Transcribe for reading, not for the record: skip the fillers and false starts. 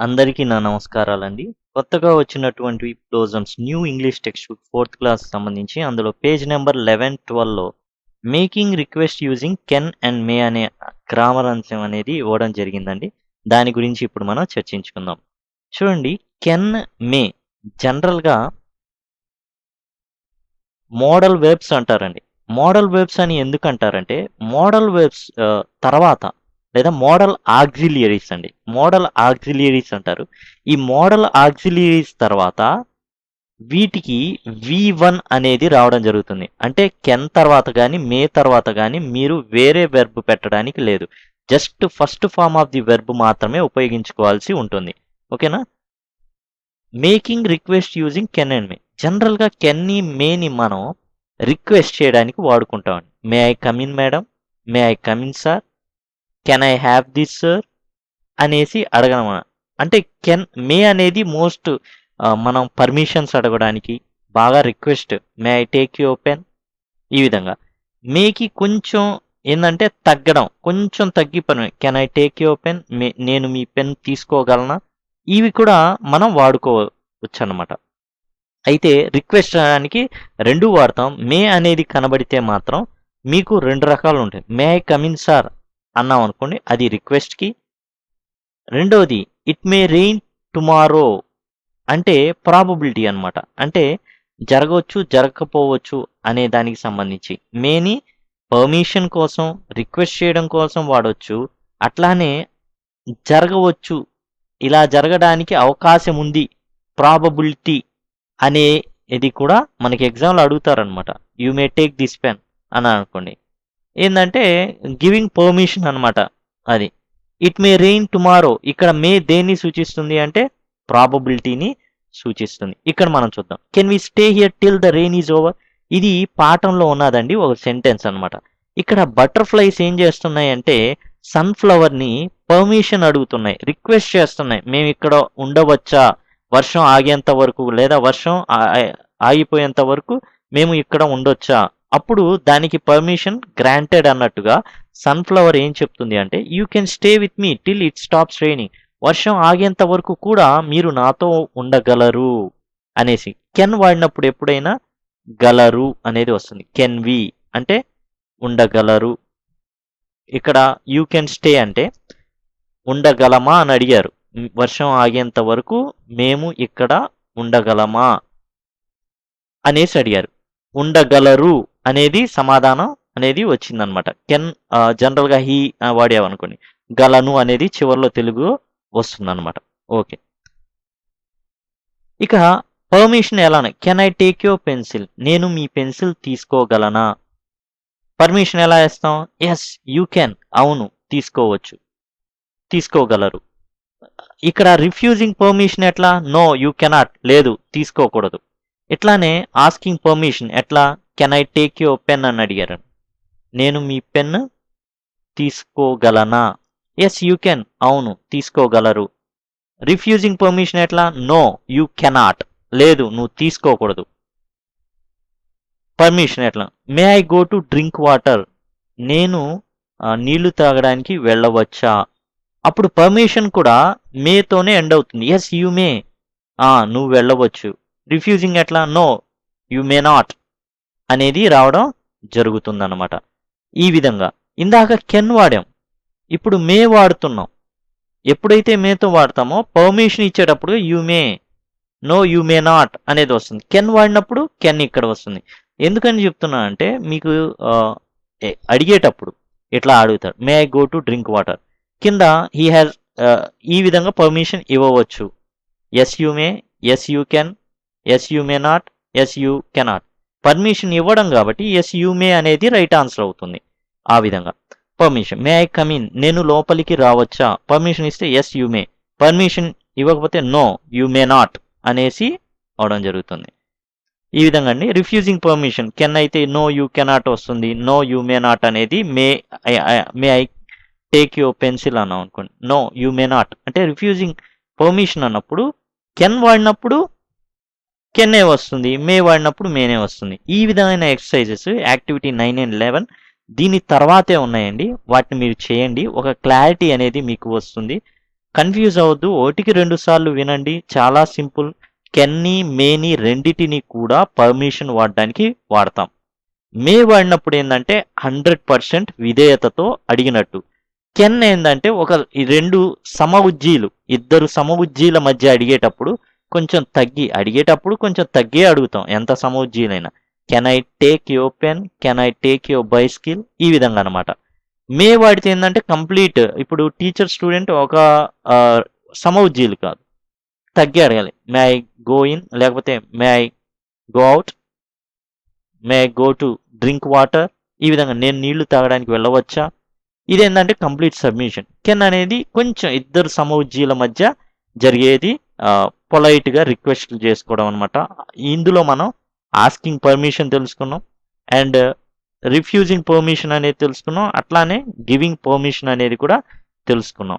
అందరికీ నా నమస్కారాలండి. కొత్తగా వచ్చినటువంటి ప్లోజమ్స్ new English text book 4th class సంబంధించి అందులో పేజ్ నెంబర్ 11, 12లో making request using can and may అనే గ్రామర్ అంశం అనేది ఇవ్వడం జరిగిందండి. దాని గురించి ఇప్పుడు మనం చర్చించుకుందాం. చూడండి, కెన్, మే జనరల్‌గా మోడల్ వెర్బ్స్ అంటారండి. మోడల్ వెర్బ్స్ అని ఎందుకంటారంటే మోడల్ వెర్బ్స్ తర్వాత లేదా మోడల్ ఆక్సిలియరీస్ అండి. మోడల్ ఆక్సిలియరీస్ అంటారు. ఈ మోడల్ ఆక్సిలియరీస్ తర్వాత వీటికి V1 అనేది రావడం జరుగుతుంది. అంటే కెన్ తర్వాత గాని, మే తర్వాత గాని మీరు వేరే వెర్బ్ పెట్టడానికి లేదు. Just first form of the verb మాత్రమే ఉపయోగించుకోవాల్సి ఉంటుంది. ఓకేనా? Making request using can and may. జనరల్‌గా కెన్‌ని, మేని మనం రిక్వెస్ట్ చేయడానికి వాడుకుంటామండి. May I come in madam? May I come in sir? Can I have this sir? అనేసి అడగడం. అంటే మే అనేది మోస్ట్ మనం పర్మిషన్స్ అడగడానికి బాగా request. May I take your pen? ఈ విధంగా. మేకి కొంచెం ఏందంటే తగ్గడం. కొంచెం తగ్గి పని. Can I take your pen? నేను మీ పెన్ తీసుకోగలనా? ఇవి కూడా మనం వాడుకోవచ్చనమాట. అయితే రిక్వెస్ట్ అనడానికి 2 వాడతాం. మే అనేది కనబడితే మాత్రం మీకు 2 రకాలు ఉంటాయి. మే ఐ కమ్ ఇన్ సార్ అన్నాం అనుకోండి, అది రిక్వెస్ట్‌కి. రెండోది ఇట్ మే రెయిన్ టుమారో అంటే ప్రాబబిలిటీ అన్నమాట. అంటే జరగవచ్చు, జరగకపోవచ్చు అనే దానికి సంబంధించి. మేని పర్మిషన్ కోసం, రిక్వెస్ట్ చేయడం కోసం వాడొచ్చు. అట్లానే జరగవచ్చు, ఇలా జరగడానికి అవకాశం ఉంది, ప్రాబబిలిటీ అనేది కూడా మనకి ఎగ్జామ్‌లో అడుగుతారనమాట. You may take this pen అని అనుకోండి. ఏందంటే గివింగ్ పర్మిషన్ అన్నమాట అది. ఇట్ మే రెయిన్ టుమారో ఇక్కడ మే దేన్ని సూచిస్తుంది అంటే ప్రాబబిలిటీని సూచిస్తుంది. ఇక్కడ మనం చూద్దాం. Can we stay here till the rain is over? ఇది పాఠంలో ఉన్నదండి, ఒక సెంటెన్స్ అన్నమాట. ఇక్కడ బటర్‌ఫ్లైస్ ఏం చేస్తున్నాయంటే సన్‌ఫ్లవర్‌ని పర్మిషన్ అడుగుతున్నాయి, రిక్వెస్ట్ చేస్తున్నాయి. మేము ఇక్కడ ఉండవచ్చా? వర్షం ఆగేంత వరకు లేదా వర్షం ఆగిపోయేంత వరకు మేము ఇక్కడ ఉండొచ్చా? అప్పుడు దానికి పర్మిషన్ గ్రాంటెడ్ అన్నట్టుగా సన్‌ఫ్లవర్ ఏం చెప్తుంది అంటే you can stay with me till it stops raining. వర్షం ఆగేంత వరకు కూడా మీరు నాతో ఉండగలరు అనేసి. కెన్ వాడినప్పుడు ఎప్పుడైనా గలరు అనేది వస్తుంది. కెన్ వి అంటే ఉండగలరు. ఇక్కడ యూ కెన్ స్టే అంటే ఉండగలమా అని అడిగారు. వర్షం ఆగేంత వరకు మేము ఇక్కడ ఉండగలమా అనేసి అడిగారు. ఉండగలరు అనేది సమాధానం అనేది వచ్చిందనమాట. కెన్ జనరల్‌గా హీ వాడామనుకోండి. గలను అనేది చివర్లో తెలుగు వస్తుందన్నమాట. ఓకే. ఇక పర్మిషన్ ఎలానే? Can I take your pencil? నేను మీ పెన్సిల్ తీసుకోగలనా? పర్మిషన్ ఎలా ఇస్తాం? Yes you can. అవును, తీసుకోవచ్చు, తీసుకోగలరు. ఇక్కడ రిఫ్యూజింగ్ పర్మిషన్ ఎట్లా? No you cannot. లేదు, తీసుకోకూడదు. ఇట్లానే ఆస్కింగ్ పర్మిషన్ ఎట్లా? Can I take your pen అని అడిగారు. నేను మీ పెన్ తీసుకోగలనా? Yes you can. అవును, తీసుకోగలరు. రిఫ్యూజింగ్ పర్మిషన్ ఎట్లా? No you cannot. లేదు, నువ్వు తీసుకోకూడదు. పర్మిషన్ ఎట్లా? May I go to drink water? నేను నీళ్లు తాగడానికి వెళ్ళవచ్చా? అప్పుడు పర్మిషన్ కూడా మేతోనే ఎండ్ అవుతుంది. Yes you may. నువ్వు వెళ్ళవచ్చు. రిఫ్యూజింగ్ ఎట్లా? నో యు మే నాట్ అనేది రావడం జరుగుతుందన్నమాట. ఈ విధంగా ఇందాక కెన్ వాడాం, ఇప్పుడు మే వాడుతున్నాం. ఎప్పుడైతే మేతో వాడతామో పర్మిషన్ ఇచ్చేటప్పుడు you may, no you may not అనేది వస్తుంది. కెన్ వాడినప్పుడు కెన్ ఇక్కడ వస్తుంది. ఎందుకని చెప్తున్నా అంటే మీకు అడిగేటప్పుడు ఇట్లా అడుగుతారు. May I go to drink water. కింద హీ హ్యాస్ ఈ విధంగా పర్మిషన్ ఇవ్వవచ్చు. Yes you may, yes you can, yes you may not, yes you cannot. Permission ఇవ్వడం కాబట్టి ఎస్ యూ మే అనేది రైట్ ఆన్సర్ అవుతుంది. ఆ విధంగా permission. May I come in? నేను లోపలికి రావచ్చా? పర్మిషన్ ఇస్తే ఎస్ యూ మే, పర్మిషన్ ఇవ్వకపోతే నో యూ మే నాట్ అనేసి అవడం జరుగుతుంది. ఈ విధంగా అండి. రిఫ్యూజింగ్ పర్మిషన్ కెన్ అయితే నో యూ కెనాట్ వస్తుంది. నో యూ మే నాట్ అనేది may I take your pencil అన్నాం అనుకోండి. నో యూ మే నాట్ అంటే రిఫ్యూజింగ్ పర్మిషన్ అన్నప్పుడు కెన్ వాడినప్పుడు కెన్నే వస్తుంది, మే వాడినప్పుడు మేనే వస్తుంది. ఈ విధమైన ఎక్సర్సైజెస్ యాక్టివిటీ 9 అండ్ 11 దీని తర్వాతే ఉన్నాయండి. వాటిని మీరు చేయండి, ఒక క్లారిటీ అనేది మీకు వస్తుంది. కన్ఫ్యూజ్ అవ్వద్దు. ఒకటికి 2 సార్లు వినండి. చాలా సింపుల్. కెన్ని, మేని రెండిటిని కూడా పర్మిషన్ వాడడానికి వాడతాం. మే వాడినప్పుడు ఏందంటే 100% విధేయతతో అడిగినట్టు. కెన్ ఏందంటే ఈ 2 సమఉజ్జీలు, ఇద్దరు సమఉజ్జీల మధ్య అడిగేటప్పుడు కొంచెం తగ్గే అడుగుతాం ఎంత సమఉజ్జీలైనా. Can I take your pen? Can I take your bicycle? ఈ విధంగా అనమాట. మే వాడితే ఏంటంటే కంప్లీట్, ఇప్పుడు టీచర్ స్టూడెంట్ ఒక సమఉజ్జీలు కాదు, తగ్గి అడగాలి. మే ఐ గో ఇన్, లేకపోతే మే I go out, May I go to drink water, ఈ విధంగా నేను నీళ్లు తాగడానికి వెళ్ళవచ్చా. ఇదేంటంటే కంప్లీట్ సబ్మిషన్. కెన్ అనేది కొంచెం ఇద్దరు సమఉజ్జీల మధ్య జరిగేది, పొలైట్గా రిక్వెస్ట్లు చేసుకోవడం అనమాట. ఇందులో మనం ఆస్కింగ్ పర్మిషన్ తెలుసుకున్నాం, అండ్ రిఫ్యూజింగ్ పర్మిషన్ అనేది తెలుసుకున్నాం, అట్లానే గివింగ్ పర్మిషన్ అనేది కూడా తెలుసుకున్నాం.